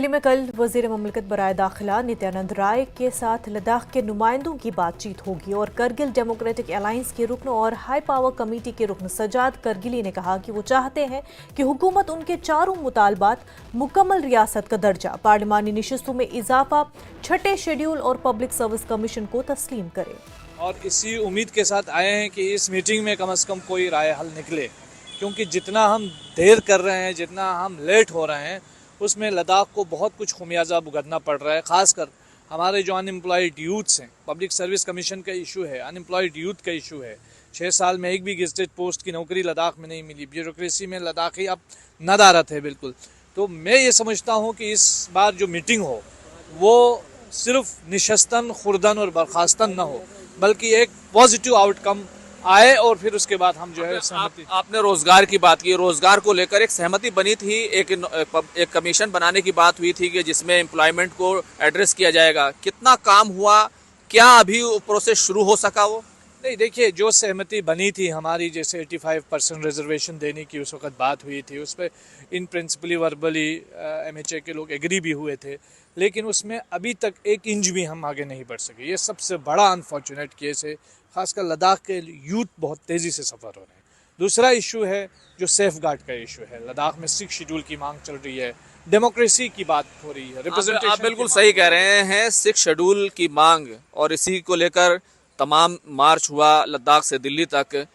दिल्ली में कल वजीर ममलकत बराए दाखिला नित्यानंद राय के साथ लद्दाख के नुमाइंदों की बातचीत होगी और करगिल डेमोक्रेटिक अलायंस के रुकन और हाई पावर कमेटी के रुकन सजाद करगिली ने कहा कि वो चाहते हैं कि हुकूमत उनके चारों मुतालबात मुकम्मल रियासत का दर्जा, पार्लिमानी नशिस्तों में इजाफा, छठे शेड्यूल और पब्लिक सर्विस कमीशन को तस्लीम करे। और इसी उम्मीद के साथ आए हैं कि इस मीटिंग में कम से कम कोई राय हल निकले, क्योंकि जितना हम देर कर रहे हैं, जितना हम लेट हो रहे हैं, उसमें लद्दाख को बहुत कुछ खुमियाजा भुगतना पड़ रहा है। खासकर हमारे जो अनएम्प्लॉयड यूथ्स हैं, पब्लिक सर्विस कमीशन का इशू है, अनएम्प्लॉयड यूथ का इशू है। 6 साल में एक भी गेजेटेड पोस्ट की नौकरी लद्दाख में नहीं मिली। ब्यूरोक्रेसी में लद्दाखी अब नदारत है बिल्कुल। तो मैं ये समझता हूँ कि इस बार जो मीटिंग हो वो सिर्फ निशस्तन, खुर्दन और बर्खास्तन न हो, बल्कि एक पॉजिटिव आउटकम आए और फिर उसके बाद हम जो है सहमति। आपने रोजगार की बात की, रोजगार को लेकर एक सहमति बनी थी, एक कमीशन बनाने की बात हुई थी कि जिसमें एम्प्लॉयमेंट को एड्रेस किया जाएगा। कितना काम हुआ, क्या अभी प्रोसेस शुरू हो सका? वो नहीं, देखिए, जो सहमति बनी थी हमारी, जैसे 85% रिजर्वेशन देने की उस वक्त बात हुई थी, उस पर इन प्रिंसिपली वर्बली MHA के लोग एग्री भी हुए थे, लेकिन उसमें अभी तक 1 इंच भी हम आगे नहीं बढ़ सके। ये सबसे बड़ा अनफॉर्चुनेट केस है। खासकर लद्दाख के यूथ बहुत तेज़ी से सफ़र हो रहे हैं। दूसरा इशू है जो सेफ गार्ड का इशू है। लद्दाख में 6 शेड्यूल की मांग चल रही है, डेमोक्रेसी की बात हो रही है, रिप्रेजेंटेशन। आप बिल्कुल सही कह रहे हैं, 6 शेड्यूल की मांग, और इसी को लेकर तमाम मार्च हुआ लद्दाख से दिल्ली तक।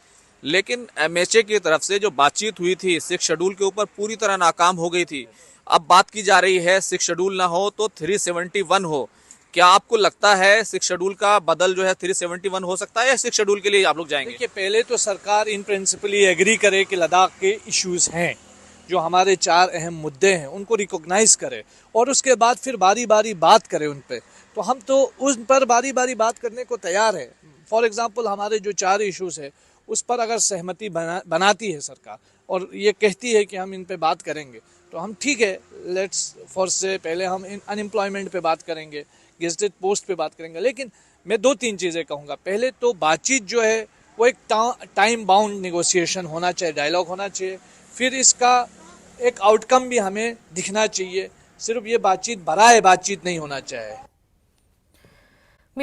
लेकिन MHA की तरफ से जो बातचीत हुई थी 6 शेड्यूल के ऊपर पूरी तरह नाकाम हो गई थी। अब बात की जा रही है 6 शेड्यूल ना हो तो 371 हो। क्या आपको लगता है 6 शेड्यूल का बदल जो है 371 हो सकता है, या 6 शेड्यूल के लिए आप लोग जाएंगे? देखिए, पहले तो सरकार इन प्रिंसिपली एग्री करे कि लद्दाख के इश्यूज हैं, जो हमारे 4 अहम मुद्दे हैं, उनको रिकॉग्नाइज करे, और उसके बाद फिर बारी बारी बात करे उन पे। तो हम तो उन पर बारी बारी बात करने को तैयार है। फॉर एग्जांपल, हमारे जो 4 इश्यूज है उस पर अगर सहमति बनाती है सरकार और ये कहती है कि हम इन पे बात करेंगे, तो हम ठीक है, लेट्स फॉर से पहले हम अनएम्प्लॉयमेंट पे बात करेंगे, गेजेटेड पोस्ट पे बात करेंगे। लेकिन मैं 2-3 चीज़ें कहूँगा। पहले तो बातचीत जो है वो एक टाइम बाउंड नेगोशिएशन होना चाहिए, डायलॉग होना चाहिए। फिर इसका एक आउटकम भी हमें दिखना चाहिए। सिर्फ ये बातचीत बराए बातचीत नहीं होना चाहिए।